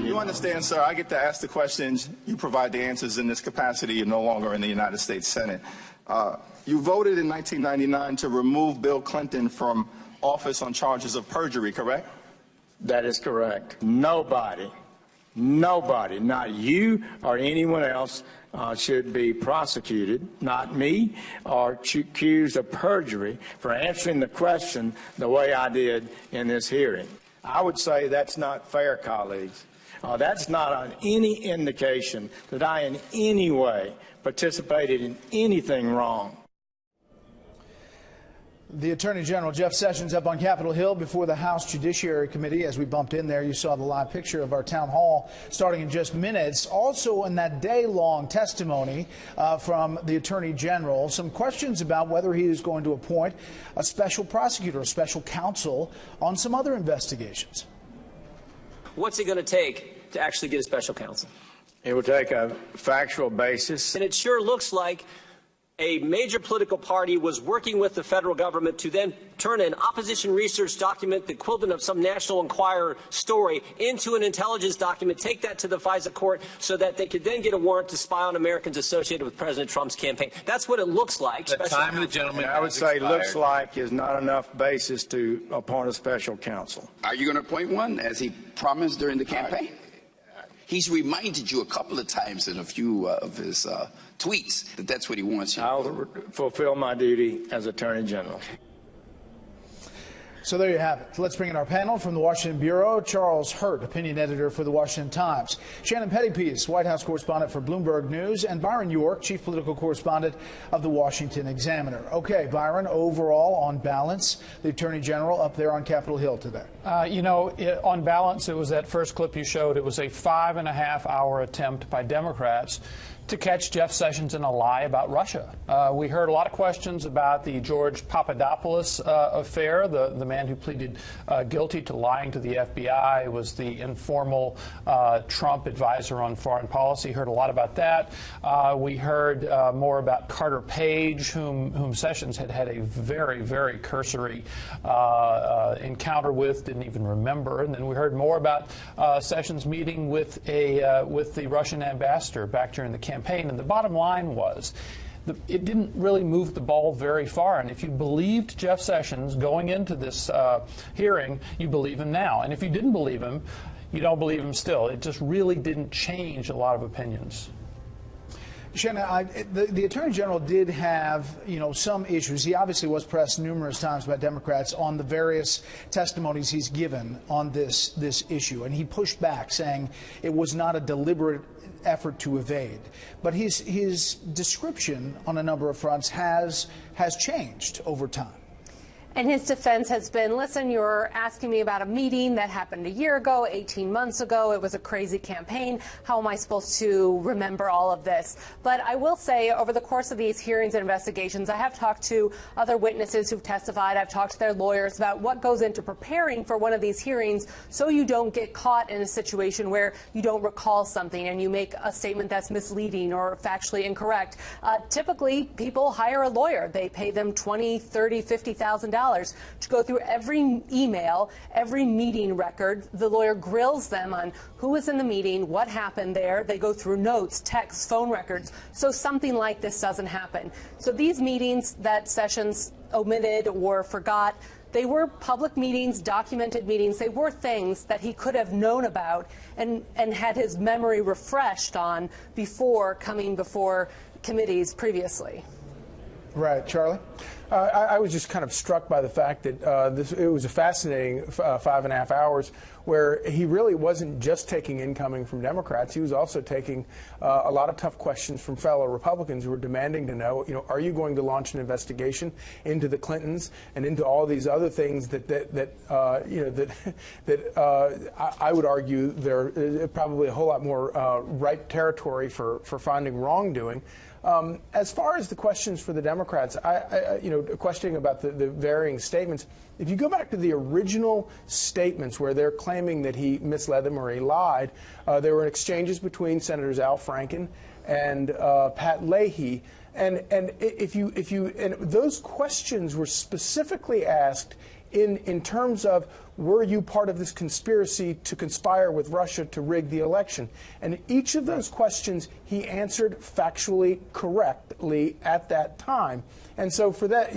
You understand, sir, I get to ask the questions, you provide the answers. In this capacity, you're no longer in the United States Senate. You voted in 1999 to remove Bill Clinton from office on charges of perjury, correct? That is correct. Nobody, not you or anyone else, should be prosecuted, not me, or accused of perjury for answering the question the way I did in this hearing. I would say that's not fair, colleagues. That's not on any indication that I in any way participated in anything wrong. The Attorney General, Jeff Sessions, up on Capitol Hill before the House Judiciary Committee. As we bumped in there, you saw the live picture of our town hall starting in just minutes. Also in that day-long testimony from the Attorney General, some questions about whether he is going to appoint a special prosecutor, a special counsel on some other investigations. What's it going to take to actually get a special counsel? It will take a factual basis. And it sure looks like a major political party was working with the federal government to then turn an opposition research document, the equivalent of some National Enquirer story, into an intelligence document, take that to the FISA court so that they could then get a warrant to spy on Americans associated with President Trump's campaign. That's what it looks like. The time of the gentleman I would say expired. Looks like is not enough basis to appoint a special counsel. Are you going to appoint one, as he promised during the campaign? He's reminded you a couple of times in a few of his tweets that that's what he wants you to do. I'll fulfill my duty as Attorney General. So there you have it. Let's bring in our panel from the Washington Bureau. Charles Hurt, opinion editor for the Washington Times. Shannon Pettypiece, White House correspondent for Bloomberg News. And Byron York, chief political correspondent of the Washington Examiner. Okay, Byron, overall, on balance, the Attorney General up there on Capitol Hill today. On balance, it was that first clip you showed. It was a 5.5-hour attempt by Democrats to catch Jeff Sessions in a lie about Russia. We heard a lot of questions about the George Papadopoulos affair, the man who pleaded guilty to lying to the FBI, was the informal Trump advisor on foreign policy. Heard a lot about that. We heard more about Carter Page, whom Sessions had a very, very cursory encounter with, didn't even remember. And then we heard more about Sessions meeting with the Russian ambassador back during the campaign. And the bottom line was, it didn't really move the ball very far. And if you believed Jeff Sessions going into this hearing, you believe him now. And if you didn't believe him, you don't believe him still. It just really didn't change a lot of opinions. Shannon, the Attorney General did have, some issues. He obviously was pressed numerous times by Democrats on the various testimonies he's given on this issue. And he pushed back, saying it was not a deliberate effort to evade. But his description on a number of fronts has changed over time. And his defense has been, listen, you're asking me about a meeting that happened a year ago, 18 months ago. It was a crazy campaign. How am I supposed to remember all of this? But I will say, over the course of these hearings and investigations, I have talked to other witnesses who've testified. I've talked to their lawyers about what goes into preparing for one of these hearings so you don't get caught in a situation where you don't recall something and you make a statement that's misleading or factually incorrect. Typically, people hire a lawyer. They pay them $20,000, $30,000, $50,000 to go through every email, every meeting record. The lawyer grills them on who was in the meeting, what happened there. They go through notes, texts, phone records, so something like this doesn't happen. So these meetings that Sessions omitted or forgot, they were public meetings, documented meetings. They were things that he could have known about and had his memory refreshed on before coming before committees previously. Right. Charlie? I was just kind of struck by the fact that it was a fascinating 5.5 hours where he really wasn't just taking incoming from Democrats. He was also taking a lot of tough questions from fellow Republicans who were demanding to know, are you going to launch an investigation into the Clintons and into all these other things that I would argue they're probably a whole lot more ripe territory for finding wrongdoing. As far as the questions for the Democrats, questioning about the varying statements, if you go back to the original statements where they're claiming that he misled them or he lied, there were exchanges between Senators Al Franken and Pat Leahy, and those questions were specifically asked in terms of, were you part of this conspiracy to conspire with Russia to rig the election? And each of those questions he answered factually correctly at that time. And so for that,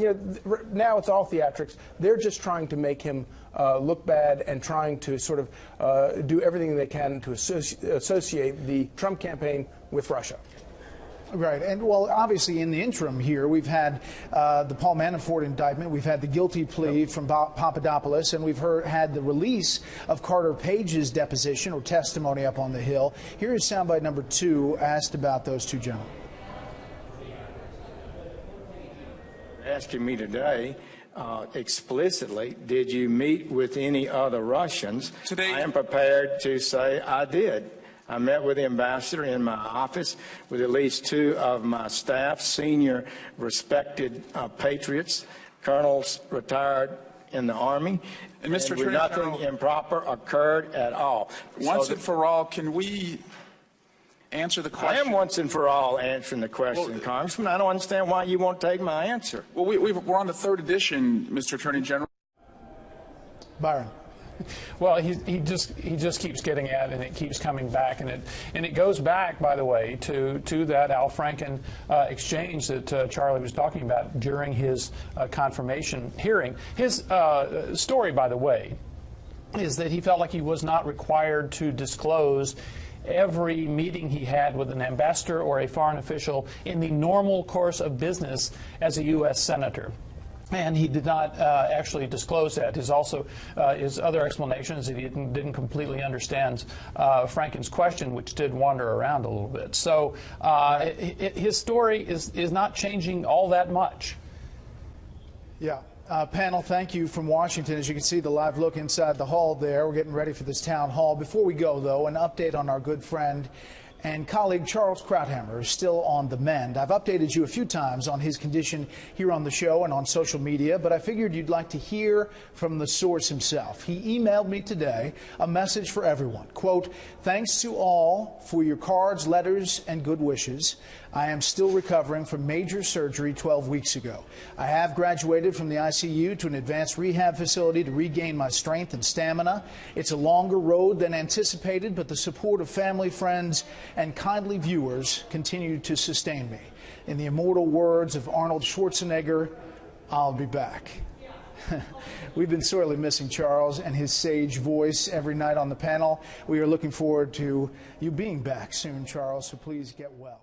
now it's all theatrics. They're just trying to make him look bad and trying to sort of do everything they can to associate the Trump campaign with Russia. Right. And, well, obviously in the interim here, we've had the Paul Manafort indictment, we've had the guilty plea from Papadopoulos, and we've had the release of Carter Page's deposition or testimony up on the Hill. Here is soundbite number 2, asked about those two gentlemen. Asking me today explicitly, did you meet with any other Russians? Today, I am prepared to say I did. I met with the ambassador in my office with at least 2 of my staff, senior respected patriots, colonels retired in the Army. And Mr. Attorney Nothing General, improper occurred at all. Once and for all, can we answer the question? I am once and for all answering the question, Congressman. I don't understand why you won't take my answer. Well, we're on the 3rd edition, Mr. Attorney General. Byron. Well, he just keeps getting at it, and it keeps coming back, and it goes back, by the way, to that Al Franken exchange that Charlie was talking about during his confirmation hearing. His story, by the way, is that he felt like he was not required to disclose every meeting he had with an ambassador or a foreign official in the normal course of business as a U.S. senator. And he did not actually disclose that. His other explanation is that he didn't completely understand Franken's question, which did wander around a little bit. So his story is not changing all that much. Yeah. Panel, thank you from Washington. As you can see, the live look inside the hall there. We're getting ready for this town hall. Before we go, though, an update on our good friend and colleague Charles Krauthammer is still on the mend. I've updated you a few times on his condition here on the show and on social media, but I figured you'd like to hear from the source himself. He emailed me today a message for everyone. Quote, "Thanks to all for your cards, letters, and good wishes. I am still recovering from major surgery 12 weeks ago. I have graduated from the ICU to an advanced rehab facility to regain my strength and stamina. It's a longer road than anticipated, but the support of family, friends, and kindly viewers continue to sustain me. In the immortal words of Arnold Schwarzenegger, I'll be back." We've been sorely missing Charles and his sage voice every night on the panel. We are looking forward to you being back soon, Charles, so please get well.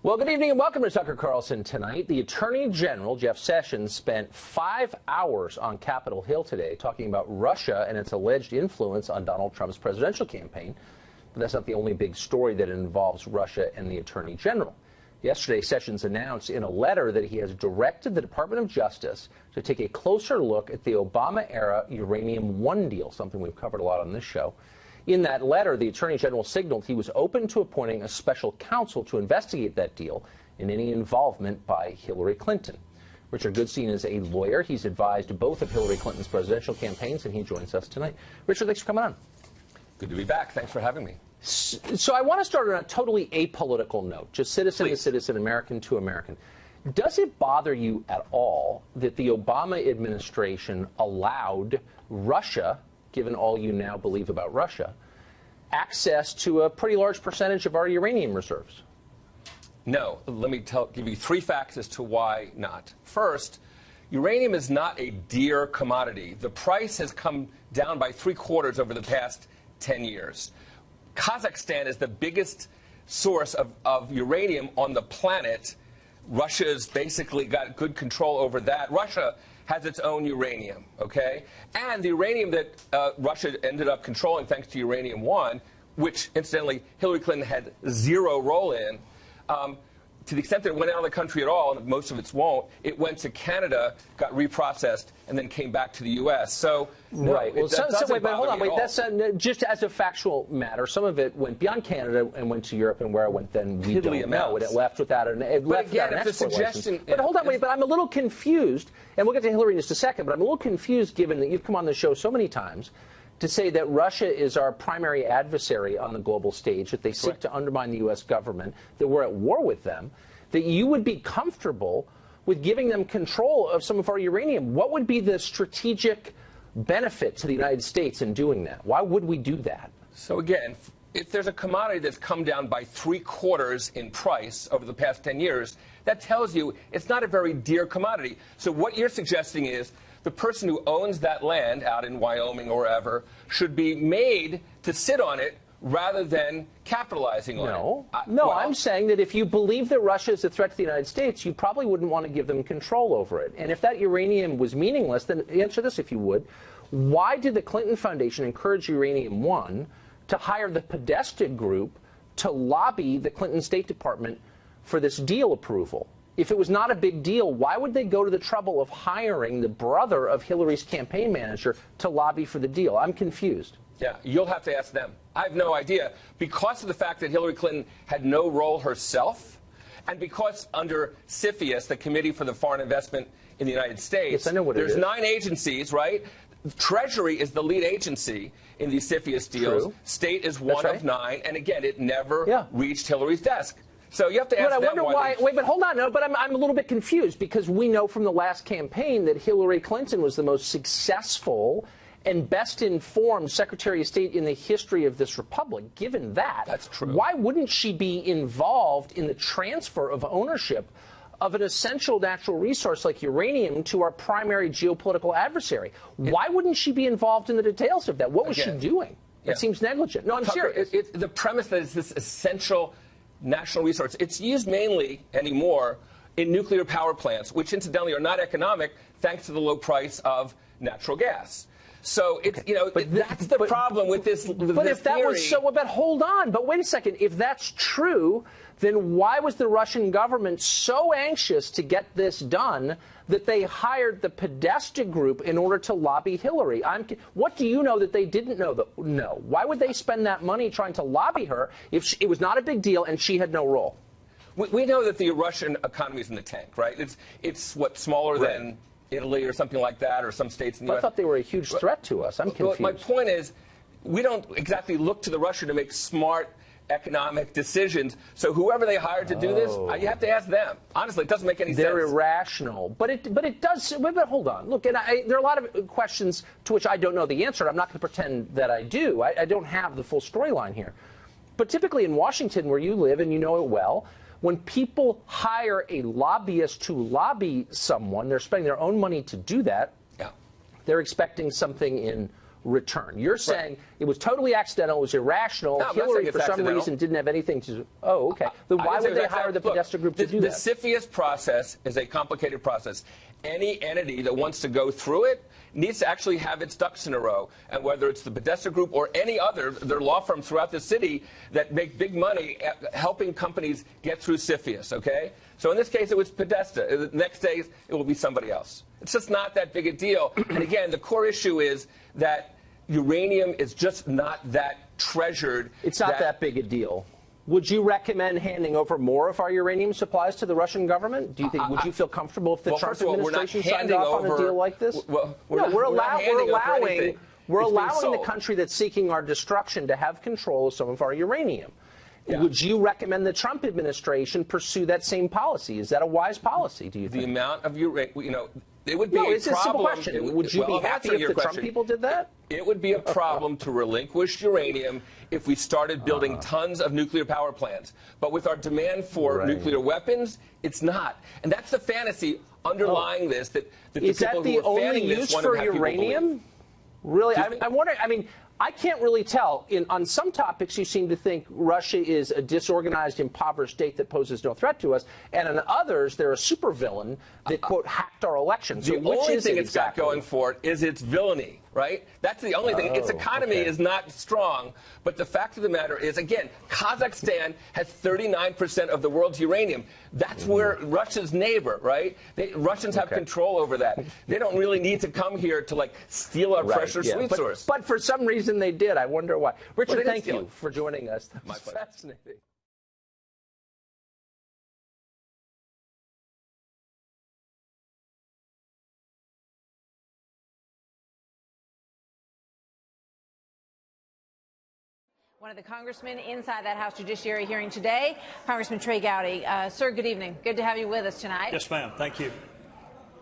Well, good evening and welcome to Tucker Carlson Tonight. The Attorney General, Jeff Sessions, spent 5 hours on Capitol Hill today talking about Russia and its alleged influence on Donald Trump's presidential campaign. But that's not the only big story that involves Russia and the Attorney General. Yesterday, Sessions announced in a letter that he has directed the Department of Justice to take a closer look at the Obama-era Uranium One deal, something we've covered a lot on this show. In that letter, the Attorney General signaled he was open to appointing a special counsel to investigate that deal and any involvement by Hillary Clinton. Richard Goodstein is a lawyer. He's advised both of Hillary Clinton's presidential campaigns, and he joins us tonight. Richard, thanks for coming on. Good to be back. Thanks for having me. So I want to start on a totally apolitical note, just citizen to citizen, American to American. Does it bother you at all that the Obama administration allowed Russia, given all you now believe about Russia, access to a pretty large percentage of our uranium reserves? No. Let me give you 3 facts as to why not. First, uranium is not a dear commodity. The price has come down by 3/4 over the past 10 years. Kazakhstan is the biggest source of uranium on the planet. Russia's basically got good control over that. Russia has its own uranium, okay? And the uranium that Russia ended up controlling thanks to Uranium One, which, incidentally, Hillary Clinton had 0 role in, to the extent that it went out of the country at all, and most of it won't, it went to Canada, got reprocessed, and then came back to the U.S. So, no, right. Well, wait, but hold on. Wait, that's just as a factual matter. Some of it went beyond Canada and went to Europe, and where it went, then we don't know. It left without an export license. But hold on, wait. But I'm a little confused, and we'll get to Hillary in just a second. But I'm a little confused, given that you've come on the show so many times to say that Russia is our primary adversary on the global stage, that they seek to undermine the U.S. government, that we're at war with them, that you would be comfortable with giving them control of some of our uranium. What would be the strategic benefit to the United States in doing that? Why would we do that? So again, if there's a commodity that's come down by 3/4 in price over the past 10 years, that tells you it's not a very dear commodity. So what you're suggesting is the person who owns that land out in Wyoming or wherever should be made to sit on it rather than capitalizing on it. No, I'm saying that if you believe that Russia is a threat to the United States, you probably wouldn't want to give them control over it. And if that uranium was meaningless, then answer this if you would. Why did the Clinton Foundation encourage Uranium One to hire the Podesta Group to lobby the Clinton State Department for this deal approval? If it was not a big deal, why would they go to the trouble of hiring the brother of Hillary's campaign manager to lobby for the deal? I'm confused. Yeah, you'll have to ask them. I have no idea. Because of the fact that Hillary Clinton had no role herself, and because under CFIUS, the Committee for the Foreign Investment in the United States, yes, I know what there's 9 agencies, right? Treasury is the lead agency in these CFIUS deals. True. State is one of 9, and again, it never reached Hillary's desk. So you have to ask them. But I wonder why. Wait, but hold on. No, but I'm a little bit confused because we know from the last campaign that Hillary Clinton was the most successful and best informed Secretary of State in the history of this republic. Given that, that's true. Why wouldn't she be involved in the transfer of ownership of an essential natural resource like uranium to our primary geopolitical adversary? Why wouldn't she be involved in the details of that? What was she doing? It seems negligent. No, I'm serious. The premise that it's this essential national resource, it's used mainly anymore in nuclear power plants, which incidentally are not economic thanks to the low price of natural gas. So it's, that's the problem with this. But if that was so, but hold on. But wait a second. If that's true, then why was the Russian government so anxious to get this done that they hired the Podesta Group in order to lobby Hillary? What do you know that they didn't know? No. Why would they spend that money trying to lobby her if it was not a big deal and she had no role? We know that the Russian economy is in the tank, right? It's what, smaller than Italy or something like that, or some states in the I U.S. thought they were a huge threat to us. I'm confused. My point is, we don't exactly look to the Russia to make smart economic decisions. So whoever they hired to do this, you have to ask them. Honestly, it doesn't make any sense. They're irrational. But it does. But hold on. Look, and there are a lot of questions to which I don't know the answer. I'm not going to pretend that I do. I don't have the full storyline here. But typically in Washington, where you live, and you know it well, when people hire a lobbyist to lobby someone, they're spending their own money to do that. Yeah. They're expecting something in return. You're saying it was totally accidental, it was irrational. No, Hillary, for some reason, didn't have anything to do. Oh, okay. Then why would they hire the Podesta Group to do that? The CFIUS process is a complicated process. Any entity that wants to go through it needs to actually have its ducks in a row. And whether it's the Podesta Group or any other, there are law firms throughout the city that make big money at helping companies get through CFIUS, okay? So in this case, it was Podesta. The next day, it will be somebody else. It's just not that big a deal. And again, the core issue is that uranium is just not that treasured. It's not that big a deal. Would you recommend handing over more of our uranium supplies to the Russian government? Do you think? Would you feel comfortable if the Trump administration signed off on a deal like this? We're allowing the country that's seeking our destruction to have control of some of our uranium. Yeah. Would you recommend the Trump administration pursue that same policy? Is that a wise policy, do you think? The amount of uranium, it would be a it's problem. A simple question. Would you be happy if the Trump people did that? It would be a problem to relinquish uranium if we started building tons of nuclear power plants. But with our demand for nuclear weapons, it's not. And that's the fantasy underlying this. That the people who are fanning this want to have people believe. Is that the only use for uranium? Really? I wonder. I mean, I can't really tell. On some topics, you seem to think Russia is a disorganized, impoverished state that poses no threat to us, and on others, they're a supervillain that, quote, hacked our elections. The only thing it's got going for it is its villainy. right? That's the only thing. Its economy is not strong. But the fact of the matter is, again, Kazakhstan has 39% of the world's uranium. That's where Russia's neighbor, right? Russians have control over that. They don't really need to come here to, like, steal our precious resource. But for some reason they did. I wonder why. Richard, thank you for joining us. That was fascinating. One of the congressmen inside that House Judiciary hearing today, Congressman Trey Gowdy. Sir, good evening. Good to have you with us tonight. Yes, ma'am. Thank you.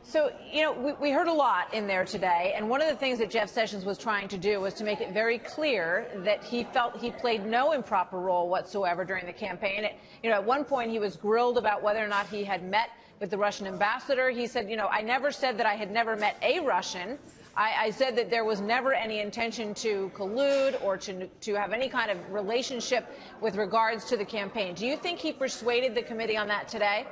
So, you know, we heard a lot in there today, and one of the things that Jeff Sessions was trying to do was to make it very clear that he felt he played no improper role whatsoever during the campaign. You know, at one point he was grilled about whether or not he had met with the Russian ambassador. He said, you know, I never said that I had never met a Russian. I said that there was never any intention to collude or to have any kind of relationship with regards to the campaign. Do you think he persuaded the committee on that today?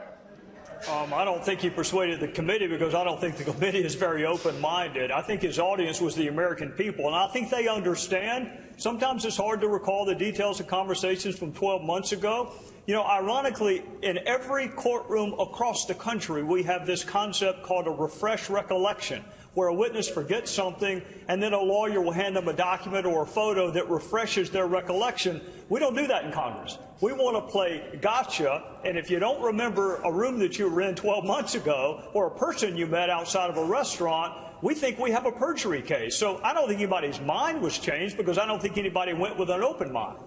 I don't think he persuaded the committee because I don't think the committee is very open-minded. I think his audience was the American people, and I think they understand. Sometimes it's hard to recall the details of conversations from 12 months ago. You know, ironically, in every courtroom across the country, we have this concept called a refresh recollection, where a witness forgets something and then a lawyer will hand them a document or a photo that refreshes their recollection. We don't do that in Congress. We want to play gotcha, and if you don't remember a room that you were in 12 months ago or a person you met outside of a restaurant, we think we have a perjury case. So I don't think anybody's mind was changed because I don't think anybody went with an open mind.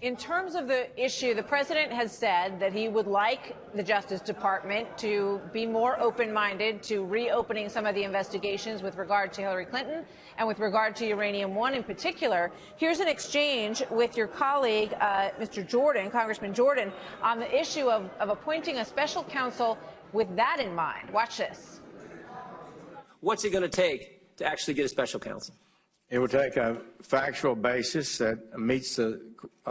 In terms of the issue, the president has said that he would like the Justice Department to be more open-minded to reopening some of the investigations with regard to Hillary Clinton and with regard to Uranium One in particular. Here's an exchange with your colleague, Mr. Jordan, Congressman Jordan, on the issue of appointing a special counsel with that in mind. Watch this. What's it going to take to actually get a special counsel? It will take a factual basis that meets the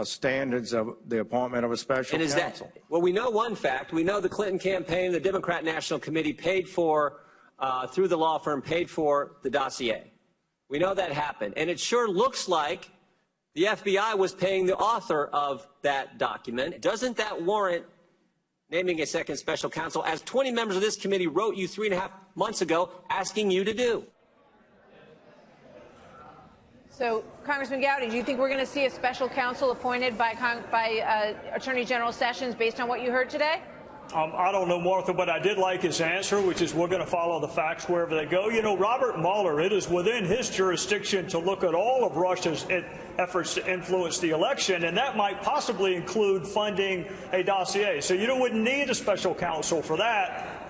standards of the appointment of a special counsel. Well, we know one fact. We know the Clinton campaign, the Democrat National Committee paid for, through the law firm, paid for the dossier. We know that happened. And it sure looks like the FBI was paying the author of that document. Doesn't that warrant naming a second special counsel, as 20 members of this committee wrote you 3.5 months ago asking you to do? So, Congressman Gowdy, do you think we're going to see a special counsel appointed by Attorney General Sessions based on what you heard today? I don't know, Martha, but I did like his answer, which is we're going to follow the facts wherever they go. You know, Robert Mueller, it is within his jurisdiction to look at all of Russia's efforts to influence the election, and that might possibly include funding a dossier. So you wouldn't need a special counsel for that.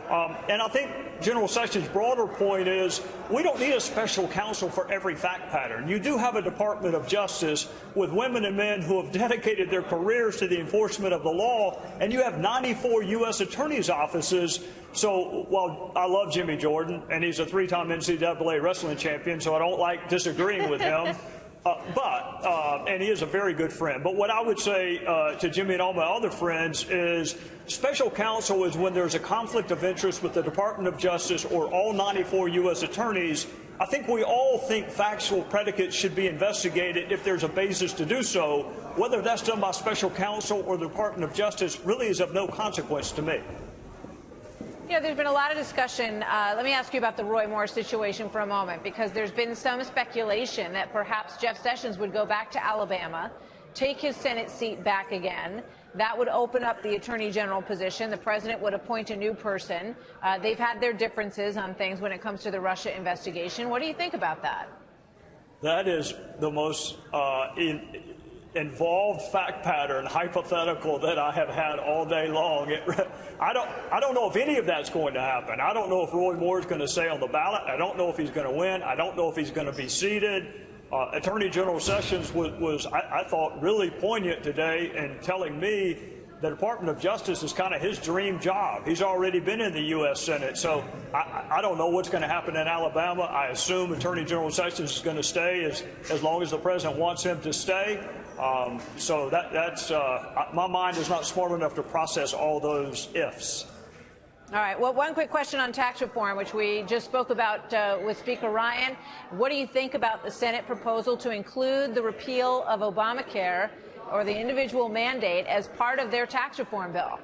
And I think General Sessions' broader point is we don't need a special counsel for every fact pattern. You do have a Department of Justice with women and men who have dedicated their careers to the enforcement of the law, and you have 94 U.S. attorneys' offices. So while I love Jimmy Jordan, and he's a 3-time NCAA wrestling champion, so I don't like disagreeing with him, and he is a very good friend. But what I would say to Jimmy and all my other friends is special counsel is when there's a conflict of interest with the Department of Justice or all 94 U.S. attorneys. I think we all think factual predicates should be investigated if there's a basis to do so. Whether that's done by special counsel or the Department of Justice really is of no consequence to me. You know, there's been a lot of discussion. Let me ask you about the Roy Moore situation for a moment, because there's been some speculation that perhaps Jeff Sessions would go back to Alabama, take his Senate seat back again. That would open up the Attorney General position. The president would appoint a new person. They've had their differences on things when it comes to the Russia investigation. What do you think about that? That is the most involved fact pattern hypothetical that I have had all day long. I don't know if any of that's going to happen. I don't know if Roy Moore is going to stay on the ballot. I don't know if he's going to win. I don't know if he's going to be seated. Attorney General Sessions was I thought, really poignant today in telling me the Department of Justice is kind of his dream job. He's already been in the U.S. Senate, so I don't know what's going to happen in Alabama. I assume Attorney General Sessions is going to stay as long as the president wants him to stay. My mind is not smart enough to process all those ifs. All right. Well, one quick question on tax reform, which we just spoke about with Speaker Ryan. What do you think about the Senate proposal to include the repeal of Obamacare or the individual mandate as part of their tax reform bill?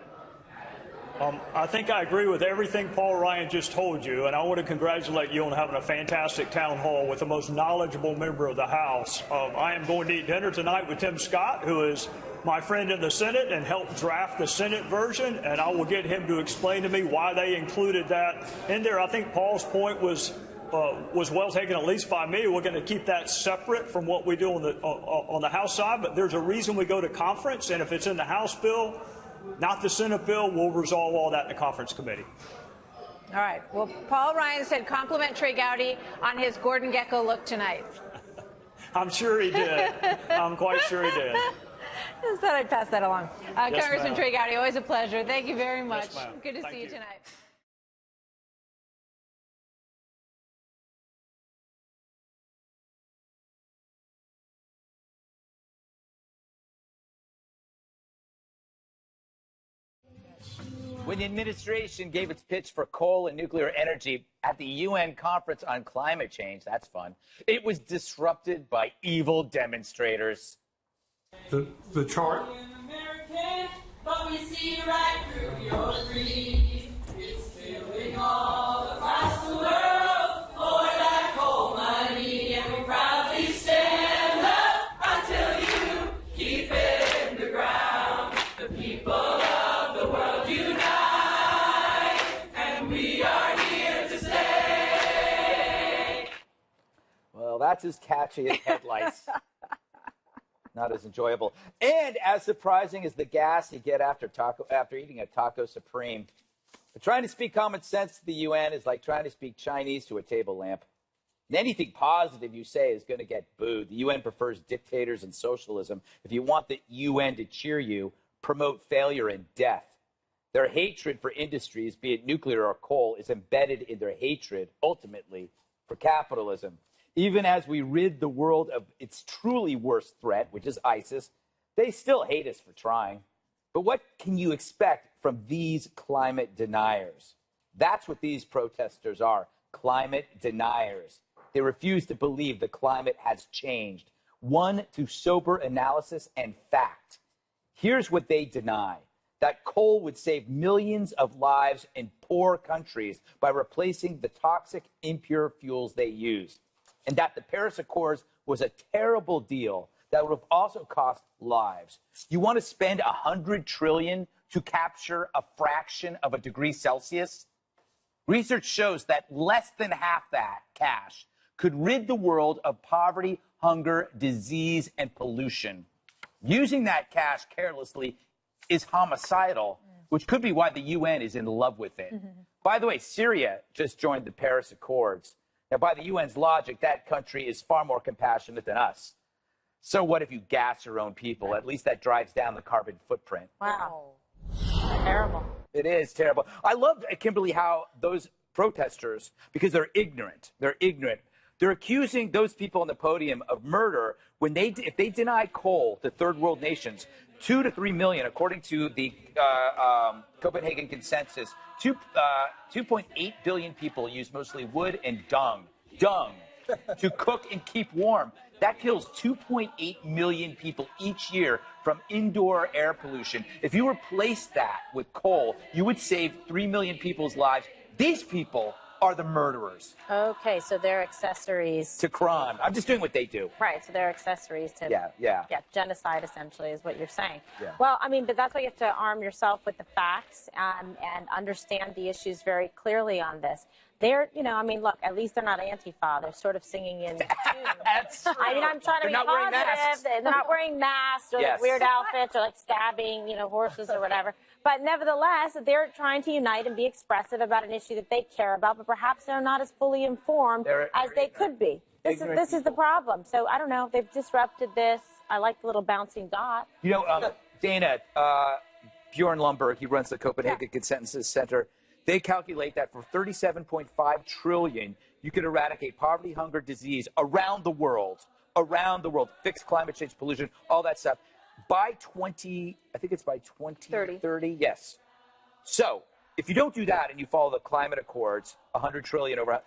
I think I agree with everything Paul Ryan just told you, and I want to congratulate you on having a fantastic town hall with the most knowledgeable member of the House. I am going to eat dinner tonight with Tim Scott, who is my friend in the Senate and helped draft the Senate version, and I will get him to explain to me why they included that in there. I think Paul's point was well taken, at least by me. We're going to keep that separate from what we do on the House side, but there's a reason we go to conference, and if it's in the House bill, not the Senate bill, we'll resolve all that in the conference committee. All right. Well, Paul Ryan said compliment Trey Gowdy on his Gordon Gekko look tonight. I'm sure he did. I'm quite sure he did. Just thought I'd pass that along. Yes, Congressman Trey Gowdy, always a pleasure. Thank you very much. Yes, ma'am. Good to Thank see you you. tonight. When the administration gave its pitch for coal and nuclear energy at the UN conference on climate change, that's fun, it was disrupted by evil demonstrators. The chart. But we see right through your greed. It's spilling all across the world for that coal money, and we proudly stand up until you keep it in the ground. The people of the world unite, and we are here to stay. Well, that's as catchy as headlights. Not as enjoyable. And as surprising as the gas you get after eating a Taco Supreme. But trying to speak common sense to the UN is like trying to speak Chinese to a table lamp. And anything positive you say is going to get booed. The UN prefers dictators and socialism. If you want the UN to cheer you, promote failure and death. Their hatred for industries, be it nuclear or coal, is embedded in their hatred, ultimately, for capitalism. Even as we rid the world of its truly worst threat, which is ISIS, they still hate us for trying. But what can you expect from these climate deniers? That's what these protesters are, climate deniers. They refuse to believe the climate has changed. One, through sober analysis and fact. Here's what they deny: that coal would save millions of lives in poor countries by replacing the toxic, impure fuels they use. And that the Paris Accords was a terrible deal that would have also cost lives. You want to spend $100 trillion to capture a fraction of a degree Celsius? Research shows that less than half that cash could rid the world of poverty, hunger, disease, and pollution. Using that cash carelessly is homicidal, which could be why the UN is in love with it. By the way, Syria just joined the Paris Accords. Now, by the UN's logic, that country is far more compassionate than us. So what if you gas your own people? At least that drives down the carbon footprint. Wow. Terrible. It is terrible. I love, Kimberly, how those protesters, because they're ignorant, they're accusing those people on the podium of murder when if they deny coal to third world nations. 2 to 3 million, according to the Copenhagen Consensus, 2.8 billion people use mostly wood and dung to cook and keep warm. That kills 2.8 million people each year from indoor air pollution. If you replace that with coal, you would save 3 million people's lives. These people are the murderers. Okay, so they're accessories to crime. I'm just doing what they do. Right, so they're accessories to yeah, genocide, essentially, is what you're saying. Yeah. Well, I mean, but that's why you have to arm yourself with the facts and understand the issues very clearly on this. They're, I mean, look, at least they're not Antifa. They're sort of singing in tune. That's true. I mean, I'm trying to be positive. They're not wearing masks or Yes. like weird outfits or like stabbing, horses or whatever. But nevertheless, they're trying to unite and be expressive about an issue that they care about, but perhaps they're not as fully informed as they could be. This is the problem. So I don't know. They've disrupted this. I like the little bouncing dot. Dana, Bjorn Lomborg, he runs the Copenhagen Consensus Center. They calculate that for $37.5 trillion, you could eradicate poverty, hunger, disease around the world, fix climate change, pollution, all that stuff. By 2030, yes. So if you don't do that and you follow the climate accords, 100 trillion over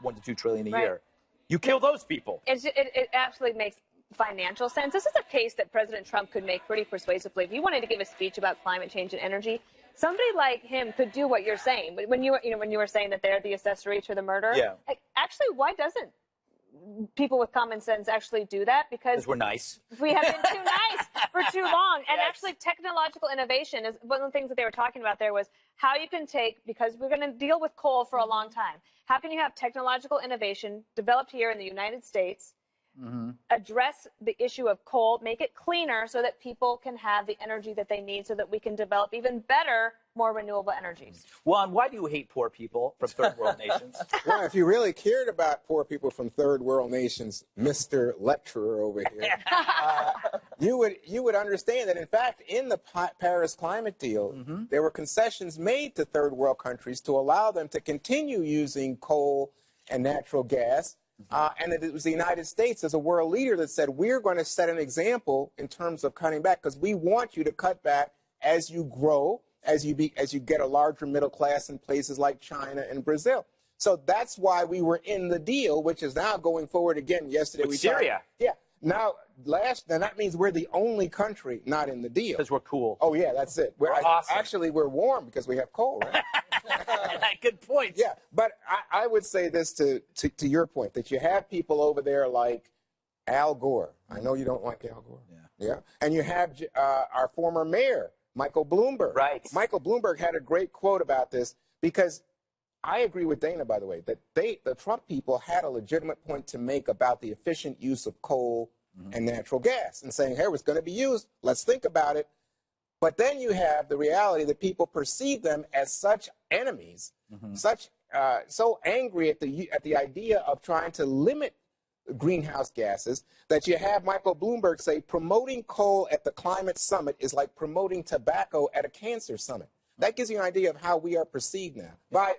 1 to 2 trillion a year, you kill those people. It absolutely makes financial sense. This is a case that President Trump could make pretty persuasively. If he wanted to give a speech about climate change and energy, somebody like him could do what you're saying. When you were saying that they're the accessory to the murder, actually, why doesn't people with common sense actually do that? Because we're nice. We have been too nice for too long. And actually, technological innovation is one of the things that they were talking about there was how you can take, because we're going to deal with coal for a long time, how can you have technological innovation developed here in the United States, address the issue of coal, make it cleaner so that people can have the energy that they need so that we can develop even better, more renewable energies. Juan, why do you hate poor people from third world nations? Well, if you really cared about poor people from third world nations, Mr. Lecturer over here, you would understand that, in fact, in the Paris climate deal, there were concessions made to third world countries to allow them to continue using coal and natural gas. And it was the United States as a world leader that said, we're going to set an example in terms of cutting back, because we want you to cut back as you grow, as you get a larger middle class in places like China and Brazil. So that's why we were in the deal, which is now going forward again. Yesterday with Syria. Now, then that means we're the only country not in the deal. Because we're cool. Oh, yeah, that's it. We're awesome. Actually, we're warm because we have coal, right? Good point. Yeah, but I would say this to your point, that you have people over there like Al Gore. I know you don't like Al Gore. Yeah. And you have our former mayor, Michael Bloomberg. Right. Michael Bloomberg had a great quote about this, because I agree with Dana, by the way, that the Trump people had a legitimate point to make about the efficient use of coal and natural gas, and saying, hey, it's going to be used. Let's think about it. But then you have the reality that people perceive them as such enemies, so angry at the idea of trying to limit greenhouse gases, that you have Michael Bloomberg say promoting coal at the climate summit is like promoting tobacco at a cancer summit. That gives you an idea of how we are perceived now.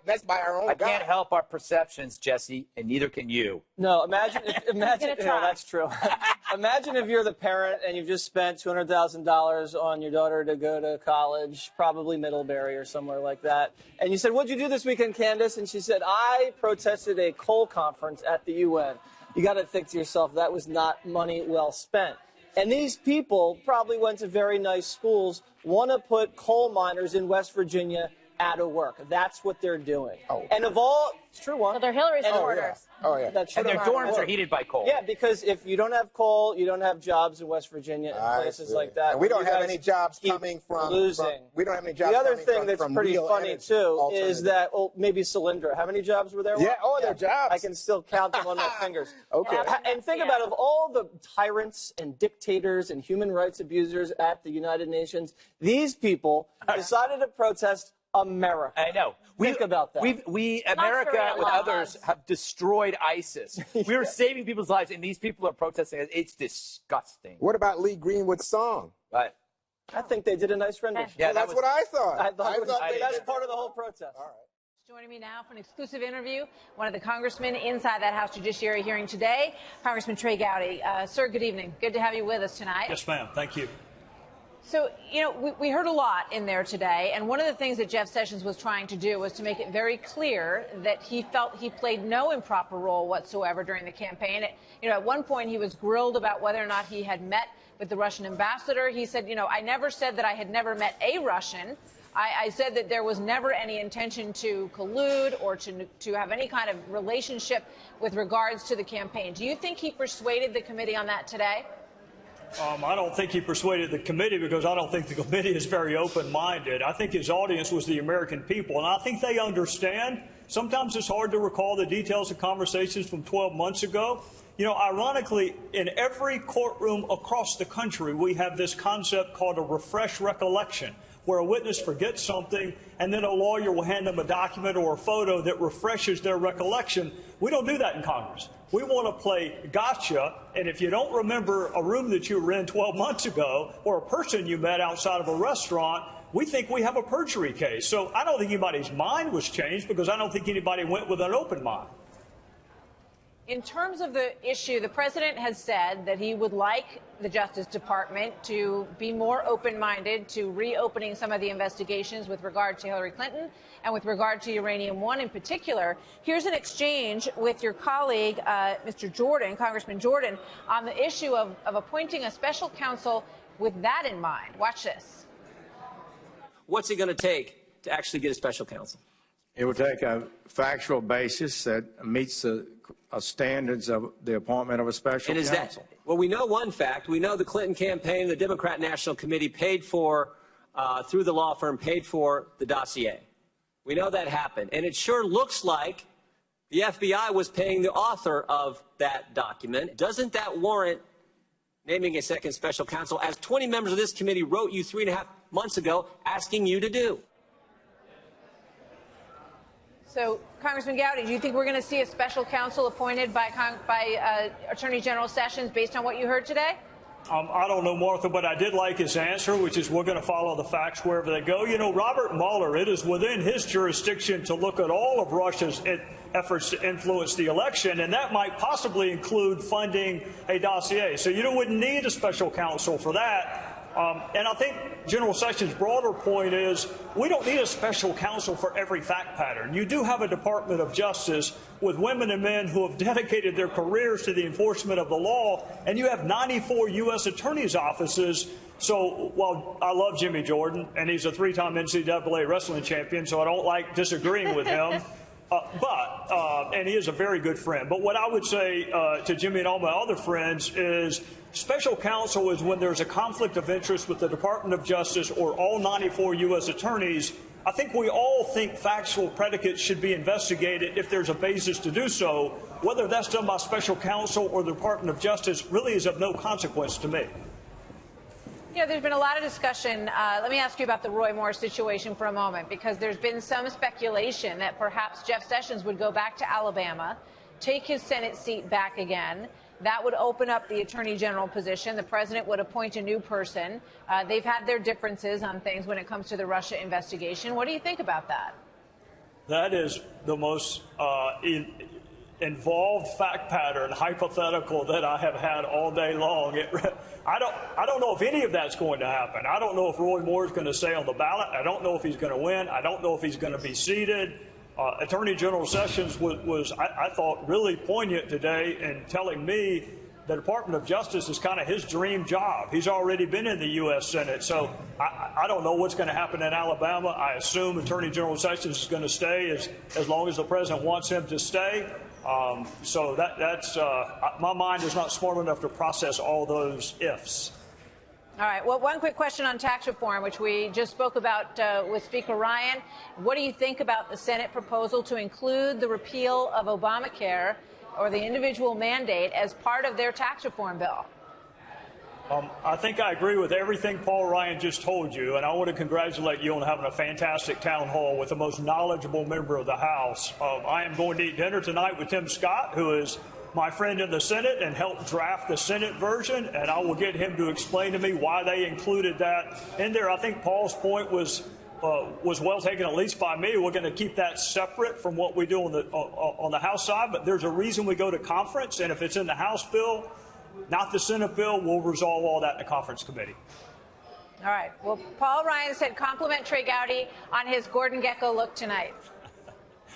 That's by our own I guy. can't help our perceptions, Jesse, and neither can you. No, imagine that's true. Imagine if you're the parent and you've just spent $200,000 on your daughter to go to college, probably Middlebury or somewhere like that. And you said, what'd you do this weekend, Candace? And she said, I protested a coal conference at the UN. You got to think to yourself, that was not money well spent. And these people probably went to very nice schools, want to put coal miners in West Virginia out of work. That's what they're doing. And of all, it's true, one. Well, they're Hillary supporters. Oh, yeah. That's and their dorms are heated by coal. Yeah, because if you don't have coal, you don't have jobs in West Virginia and places like that. And we don't have any jobs coming from losing. We don't have any jobs. The other coming thing from, that's from pretty real funny too is that maybe Solyndra. How many jobs were there? Yeah, they're jobs. I can still count them on my fingers. Okay. And think about of all the tyrants and dictators and human rights abusers at the United Nations, these people decided to protest America. I know. Think about that. America with others have destroyed ISIS. We are saving people's lives, and these people are protesting. It's disgusting. What about Lee Greenwood's song? Right. I think they did a nice rendition. Yeah, that's what I thought. I thought that's part of the whole protest. All right. Joining me now for an exclusive interview, one of the congressmen inside that House Judiciary hearing today, Congressman Trey Gowdy. Sir, good evening. Good to have you with us tonight. Yes, ma'am. Thank you. So, we heard a lot in there today, and one of the things that Jeff Sessions was trying to do was to make it very clear that he felt he played no improper role whatsoever during the campaign. At one point he was grilled about whether or not he had met with the Russian ambassador. He said, I never said that I had never met a Russian. I said that there was never any intention to collude or to have any kind of relationship with regards to the campaign. Do you think he persuaded the committee on that today? I don't think he persuaded the committee, because I don't think the committee is very open-minded. I think his audience was the American people, and I think they understand. Sometimes it's hard to recall the details of conversations from 12 months ago. Ironically, in every courtroom across the country, we have this concept called a refresh recollection, where a witness forgets something and then a lawyer will hand them a document or a photo that refreshes their recollection. We don't do that in Congress. We want to play gotcha, and if you don't remember a room that you were in 12 months ago or a person you met outside of a restaurant, we think we have a perjury case. So I don't think anybody's mind was changed, because I don't think anybody went with an open mind. In terms of the issue, the president has said that he would like the Justice Department to be more open-minded to reopening some of the investigations with regard to Hillary Clinton and with regard to Uranium One in particular. Here's an exchange with your colleague, Mr. Jordan, Congressman Jordan, on the issue of appointing a special counsel with that in mind. Watch this. What's it going to take to actually get a special counsel? It will take a factual basis that meets the standards of the appointment of a special counsel. Well, we know one fact. We know the Clinton campaign, the Democrat National Committee paid for, through the law firm, paid for the dossier. We know that happened. And it sure looks like the FBI was paying the author of that document. Doesn't that warrant naming a second special counsel, as 20 members of this committee wrote you 3.5 months ago asking you to do? So, Congressman Gowdy, do you think we're going to see a special counsel appointed by Attorney General Sessions based on what you heard today? I don't know, Martha, but I did like his answer, which is we're going to follow the facts wherever they go. You know, Robert Mueller, it is within his jurisdiction to look at all of Russia's efforts to influence the election, and that might possibly include funding a dossier. So you wouldn't need a special counsel for that. And I think General Sessions' broader point is we don't need a special counsel for every fact pattern. You do have a Department of Justice with women and men who have dedicated their careers to the enforcement of the law, and you have 94 U.S. attorneys' offices. So while I love Jimmy Jordan, and he's a 3-time NCAA wrestling champion, so I don't like disagreeing with him, and he is a very good friend. But what I would say to Jimmy and all my other friends is special counsel is when there's a conflict of interest with the Department of Justice or all 94 U.S. attorneys. I think we all think factual predicates should be investigated if there's a basis to do so. Whether that's done by special counsel or the Department of Justice really is of no consequence to me. You know, there's been a lot of discussion. Let me ask you about the Roy Moore situation for a moment, because there's been some speculation that perhaps Jeff Sessions would go back to Alabama, take his Senate seat back again. That would open up the Attorney General position. The president would appoint a new person. They've had their differences on things when it comes to the Russia investigation. What do you think about that? That is the most involved fact pattern hypothetical that I have had all day long. I don't know if any of that's going to happen. I don't know if Roy Moore is going to stay on the ballot. I don't know if he's going to win. I don't know if he's going to be seated. Attorney General Sessions was I thought, really poignant today in telling me the Department of Justice is kind of his dream job. He's already been in the U.S. Senate, so I don't know what's going to happen in Alabama. I assume Attorney General Sessions is going to stay as long as the president wants him to stay. So that's my mind is not smart enough to process all those ifs. All right. Well, one quick question on tax reform, which we just spoke about with Speaker Ryan. What do you think about the Senate proposal to include the repeal of Obamacare or the individual mandate as part of their tax reform bill? I think I agree with everything Paul Ryan just told you, and I want to congratulate you on having a fantastic town hall with the most knowledgeable member of the House. I am going to eat dinner tonight with Tim Scott, who is my friend in the Senate and helped draft the Senate version, and I will get him to explain to me why they included that in there. I think Paul's point was well taken, at least by me. We're going to keep that separate from what we do on the House side, but there's a reason we go to conference, and if it's in the House bill, not the Senate bill, we'll resolve all that in the conference committee. All right. Well, Paul Ryan said compliment Trey Gowdy on his Gordon Gekko look tonight.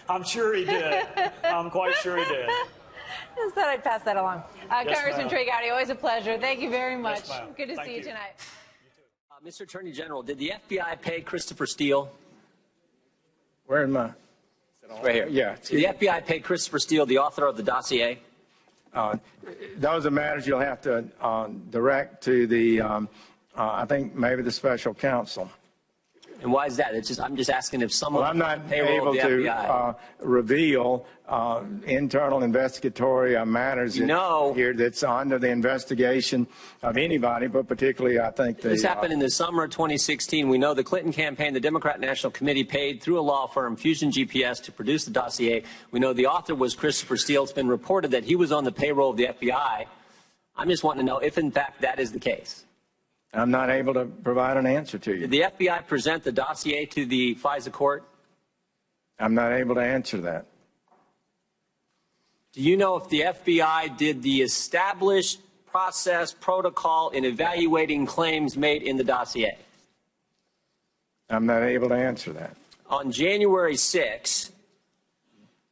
I'm sure he did. I'm quite sure he did. Just thought I'd pass that along. Yes, Congressman Trey Gowdy, always a pleasure. Thank you very much. Yes, good to Thank see you you tonight. Mr. Attorney General, did the FBI pay Christopher Steele? Where am I? Right here. Yeah. Did the FBI pay Christopher Steele, the author of the dossier? Those are matters you'll have to direct to the, I think, maybe the special counsel. And why is that? I'm just asking if someone. Well, I'm not able to reveal internal investigatory matters here that's under the investigation of anybody, but particularly, I think, this happened in the summer of 2016. We know the Clinton campaign, the Democrat National Committee paid through a law firm, Fusion GPS, to produce the dossier. We know the author was Christopher Steele. It's been reported that he was on the payroll of the FBI. I'm just wanting to know if, in fact, that is the case. I'm not able to provide an answer to you. Did the FBI present the dossier to the FISA court? I'm not able to answer that. Do you know if the FBI did the established process protocol in evaluating claims made in the dossier? I'm not able to answer that. On January 6,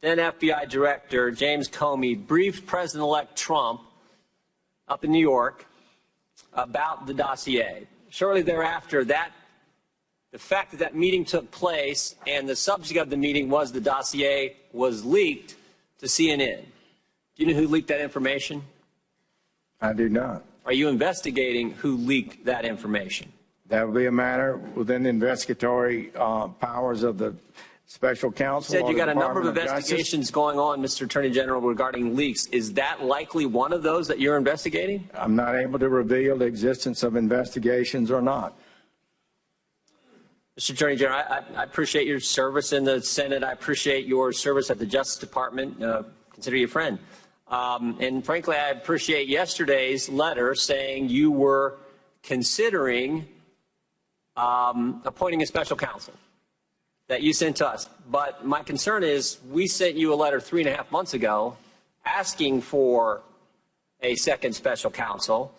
then FBI Director James Comey briefed President-elect Trump up in New York about the dossier. Shortly thereafter, the fact that that meeting took place and the subject of the meeting was the dossier was leaked to CNN. Do you know who leaked that information? I do not. Are you investigating who leaked that information? That would be a matter within the investigatory powers of the special counsel. You said you got a number of Department of investigations going on, Mr. Attorney General, regarding leaks. Is that likely one of those that you're investigating? I'm not able to reveal the existence of investigations or not. Mr. Attorney General, I appreciate your service in the Senate. I appreciate your service at the Justice Department. Consider you a friend. And frankly, I appreciate yesterday's letter saying you were considering appointing a special counsel that you sent to us. But my concern is we sent you a letter 3.5 months ago asking for a second special counsel.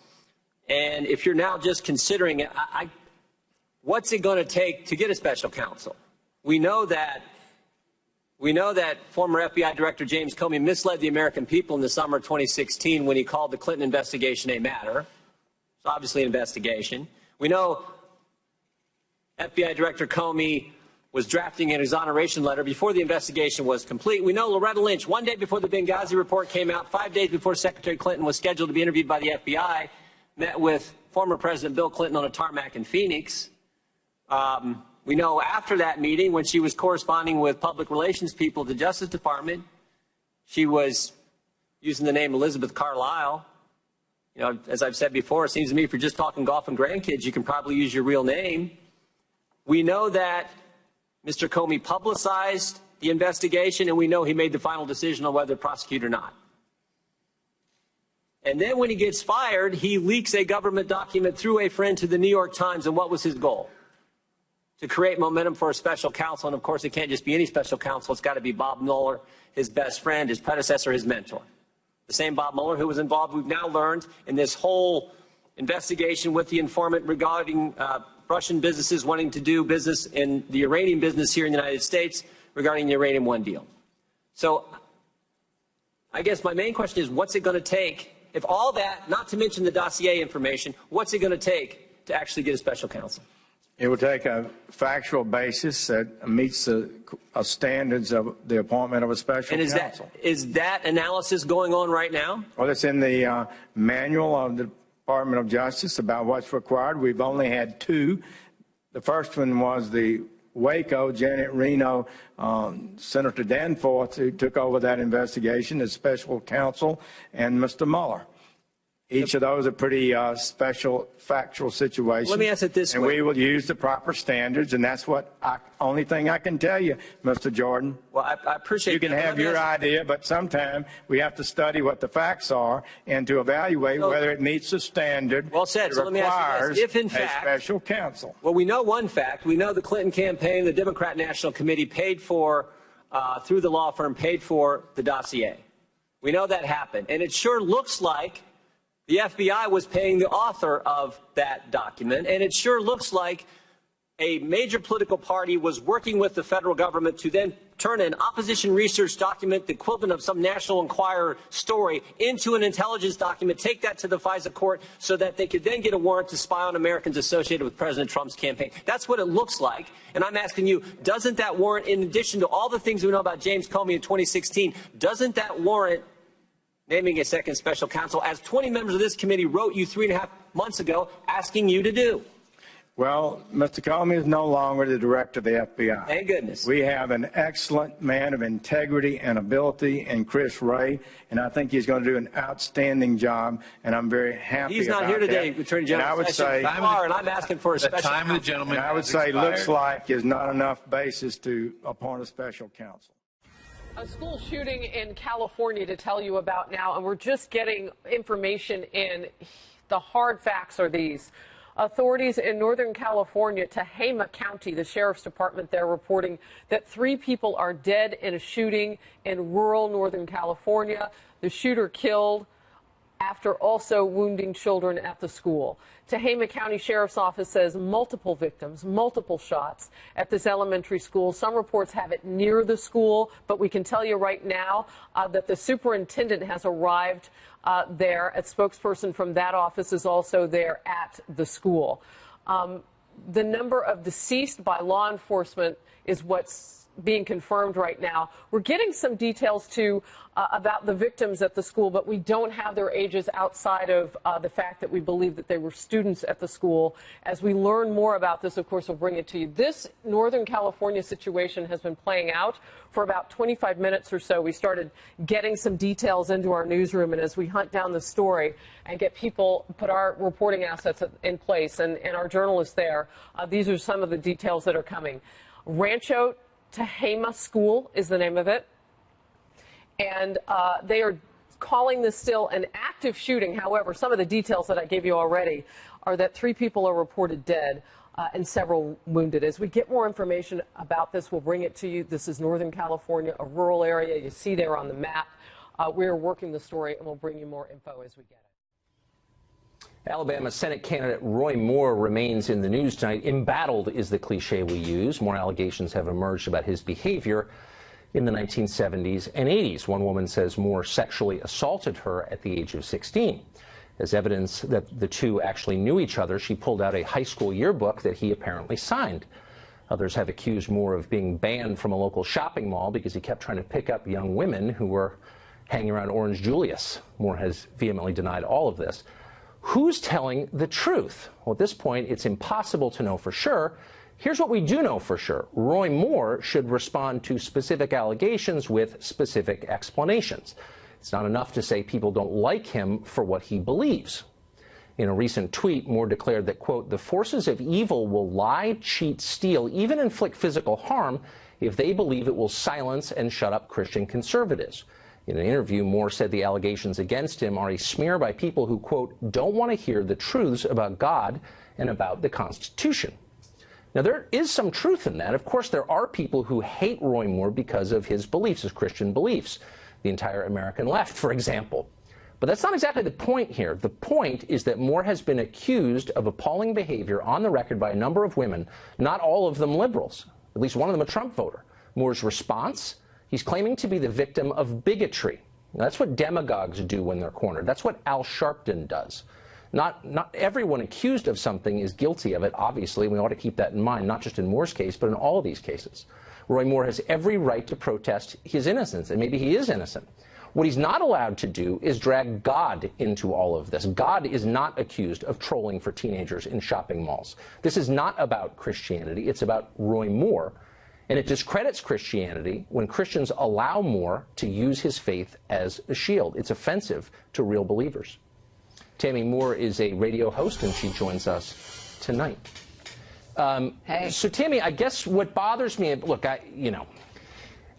And if you're now just considering it, what's it going to take to get a special counsel? We know that former FBI Director James Comey misled the American people in the summer of 2016 when he called the Clinton investigation a matter. It's obviously an investigation. We know FBI Director Comey was drafting an exoneration letter before the investigation was complete. We know Loretta Lynch, 1 day before the Benghazi report came out, 5 days before Secretary Clinton was scheduled to be interviewed by the FBI, met with former President Bill Clinton on a tarmac in Phoenix. We know after that meeting, when she was corresponding with public relations people at the Justice Department, she was using the name Elizabeth Carlisle. You know, as I've said before, it seems to me if you're just talking golf and grandkids, you can probably use your real name. We know that Mr. Comey publicized the investigation, and we know he made the final decision on whether to prosecute or not. And then when he gets fired, he leaks a government document through a friend to the New York Times. And what was his goal? To create momentum for a special counsel. And, of course, it can't just be any special counsel. It's got to be Bob Mueller, his best friend, his predecessor, his mentor. The same Bob Mueller who was involved, we've now learned, in this whole investigation with the informant regarding Russian businesses wanting to do business in the uranium business here in the United States regarding the Uranium One deal. So I guess my main question is, what's it going to take, if all that, not to mention the dossier information, what's it going to take to actually get a special counsel? It will take a factual basis that meets the standards of the appointment of a special counsel. Is that analysis going on right now? Well, it's in the manual of the Department of Justice about what's required. We've only had two. The first one was the Waco, Janet Reno, Senator Danforth, who took over that investigation as special counsel, and Mr. Mueller. Each of those are pretty special factual situations. Let me ask it this way. And we will use the proper standards, and that's what only thing I can tell you, Mr. Jordan. Well, I appreciate you can have your idea, but sometime we have to study what the facts are and to evaluate whether it meets the standard. Well said. So let me ask you this. If in fact, a special counsel. Well, we know one fact. We know the Clinton campaign, the Democrat National Committee paid for, through the law firm, paid for the dossier. We know that happened. And it sure looks like the FBI was paying the author of that document, and it sure looks like a major political party was working with the federal government to then turn an opposition research document, the equivalent of some National Enquirer story, into an intelligence document, take that to the FISA court so that they could then get a warrant to spy on Americans associated with President Trump's campaign. That's what it looks like. And I'm asking you, doesn't that warrant, in addition to all the things we know about James Comey in 2016, doesn't that warrant naming a second special counsel, as 20 members of this committee wrote you 3.5 months ago asking you to do? Well, Mr. Comey is no longer the director of the FBI. Thank goodness. We have an excellent man of integrity and ability in Chris Wray, and I think he's going to do an outstanding job, and I'm very happy He's about not here today, that. Attorney General. And I would say, and I'm asking for a special counsel. The time of the gentleman. And I would say, looks like is not enough basis to appoint a special counsel. A school shooting in California to tell you about now, and we're just getting information in. The hard facts are these. Authorities in Northern California, Tehama County, the sheriff's department there, reporting that 3 people are dead in a shooting in rural Northern California. The shooter killed after also wounding children at the school. Tehama County Sheriff's Office says multiple victims, multiple shots at this elementary school. Some reports have it near the school, but we can tell you right now that the superintendent has arrived there. A spokesperson from that office is also there at the school. The number of deceased by law enforcement is what's being confirmed right now. We're getting some details, too, about the victims at the school, but we don't have their ages outside of the fact that we believe that they were students at the school. As we learn more about this, of course, we'll bring it to you. This Northern California situation has been playing out for about 25 minutes or so. We started getting some details into our newsroom, and as we hunt down the story and get people, put our reporting assets in place and our journalists there, these are some of the details that are coming. Rancho Tehama School is the name of it, and they are calling this still an active shooting. However, some of the details that I gave you already are that 3 people are reported dead and several wounded. As we get more information about this, we'll bring it to you. This is Northern California, a rural area. You see there on the map. We're working the story, and we'll bring you more info as we get it. Alabama Senate candidate Roy Moore remains in the news tonight. Embattled is the cliche we use. More allegations have emerged about his behavior in the 1970s and 80s. One woman says Moore sexually assaulted her at the age of 16. As evidence that the two actually knew each other, she pulled out a high school yearbook that he apparently signed. Others have accused Moore of being banned from a local shopping mall because he kept trying to pick up young women who were hanging around Orange Julius. Moore has vehemently denied all of this. Who's telling the truth? Well, at this point, it's impossible to know for sure. Here's what we do know for sure. Roy Moore should respond to specific allegations with specific explanations. It's not enough to say people don't like him for what he believes. In a recent tweet, Moore declared that, quote, the forces of evil will lie, cheat, steal, even inflict physical harm if they believe it will silence and shut up Christian conservatives. In an interview, Moore said the allegations against him are a smear by people who, quote, don't want to hear the truths about God and about the Constitution. Now, there is some truth in that. Of course, there are people who hate Roy Moore because of his beliefs, his Christian beliefs, the entire American left, for example. But that's not exactly the point here. The point is that Moore has been accused of appalling behavior on the record by a number of women, not all of them liberals, at least one of them a Trump voter. Moore's response? He's claiming to be the victim of bigotry. Now, that's what demagogues do when they're cornered. That's what Al Sharpton does. Not everyone accused of something is guilty of it, obviously. We ought to keep that in mind, not just in Moore's case, but in all of these cases. Roy Moore has every right to protest his innocence, and maybe he is innocent. What he's not allowed to do is drag God into all of this. God is not accused of trolling for teenagers in shopping malls. This is not about Christianity. It's about Roy Moore. And it discredits Christianity when Christians allow Moore to use his faith as a shield. It's offensive to real believers. Tammy Moore is a radio host, and she joins us tonight. Hey. So, Tammy, I guess what bothers me, look, I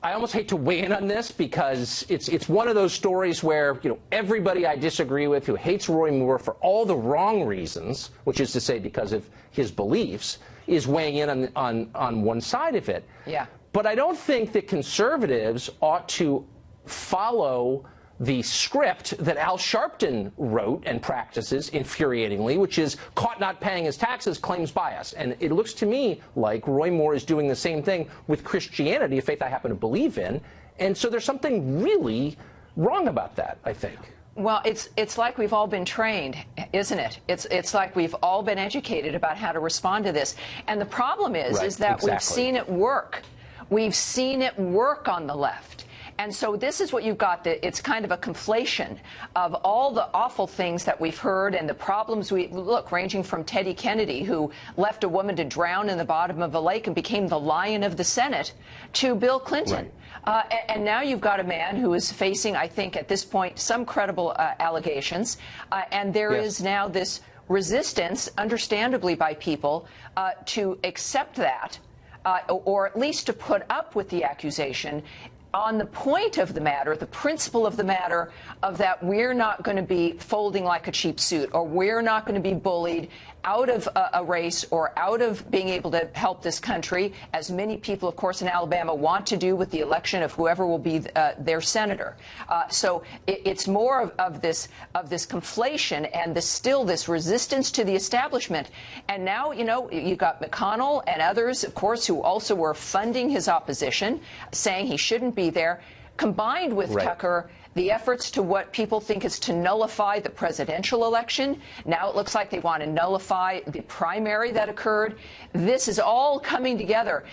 almost hate to weigh in on this because it's one of those stories where, everybody I disagree with who hates Roy Moore for all the wrong reasons, which is to say because of his beliefs, is weighing in on one side of it. Yeah. But I don't think that conservatives ought to follow the script that Al Sharpton wrote and practices infuriatingly, which is caught not paying his taxes, claims bias. And it looks to me like Roy Moore is doing the same thing with Christianity, a faith I happen to believe in. And so there's something really wrong about that, I think. Well, it's like we've all been trained, isn't it? It's like we've all been educated about how to respond to this. And the problem is that exactly. We've seen it work. We've seen it work on the left. And so this is what you've got. It's kind of a conflation of all the awful things that we've heard and the problems ranging from Teddy Kennedy, who left a woman to drown in the bottom of a lake and became the lion of the Senate, to Bill Clinton. Right. And now you've got a man who is facing, I think, at this point, some credible allegations. And there is now this resistance, understandably by people, to accept that, or at least to put up with the accusation. on the point of the matter, the principle of the matter, of that we're not going to be folding like a cheap suit, or we're not going to be bullied out of a race or out of being able to help this country, as many people, of course, in Alabama want to do with the election of whoever will be their senator. So it's more of this conflation and still this resistance to the establishment. And now, you know, you got McConnell and others, of course, who also were funding his opposition, saying he shouldn't be there, combined with Tucker, the efforts to what people think is to nullify the presidential election. Now it looks like they want to nullify the primary that occurred. This is all coming together,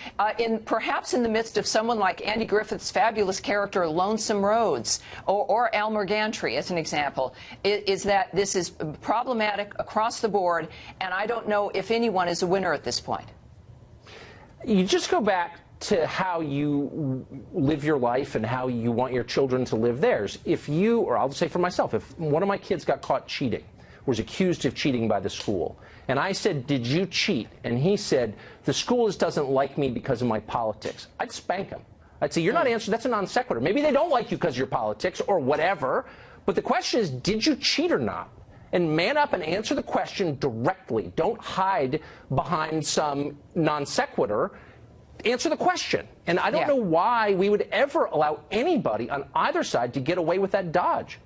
perhaps in the midst of someone like Andy Griffith's fabulous character, Lonesome Rhodes, or Elmer Gantry, as an example, is that this is problematic across the board, and I don't know if anyone is a winner at this point. You just go back to how you live your life and how you want your children to live theirs. If you, or I'll say for myself, if one of my kids got caught cheating, was accused of cheating by the school, and I said, did you cheat? And he said, the school just doesn't like me because of my politics, I'd spank him. I'd say, you're not answering, that's a non sequitur. Maybe they don't like you because of your politics or whatever, but the question is, did you cheat or not? And man up and answer the question directly. Don't hide behind some non sequitur. Answer the question. And I don't know why we would ever allow anybody on either side to get away with that dodge.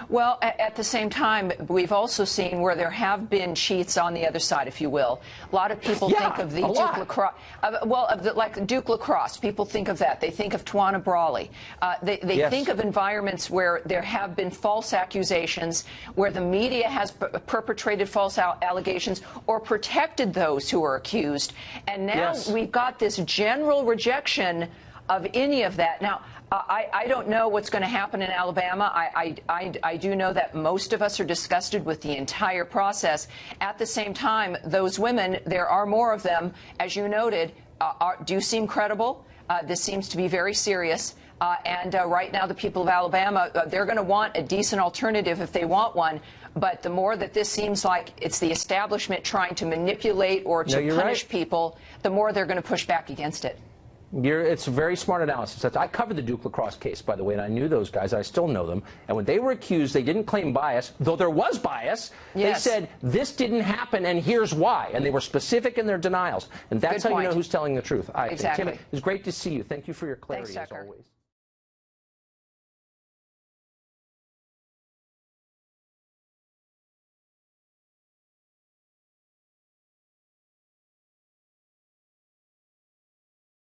Well, at the same time, we've also seen where there have been cheats on the other side, if you will. A lot of people think of the Duke lacrosse, like Duke lacrosse. People think of that. They think of Tawana Brawley. They think of environments where there have been false accusations, where the media has perpetrated false allegations or protected those who are accused. And now we've got this general rejection of any of that. Now, I don't know what's going to happen in Alabama. I do know that most of us are disgusted with the entire process. At the same time, those women, there are more of them, as you noted, do seem credible. This seems to be very serious. And right now, the people of Alabama, they're going to want a decent alternative if they want one. But the more that this seems like it's the establishment trying to manipulate or to punish people, the more they're going to push back against it. It's a very smart analysis. I covered the Duke lacrosse case, by the way, and I knew those guys. I still know them. And when they were accused, they didn't claim bias, though there was bias. They said, this didn't happen, and here's why. And they were specific in their denials. And that's how you know who's telling the truth. Tim, it was great to see you. Thank you for your clarity, as always.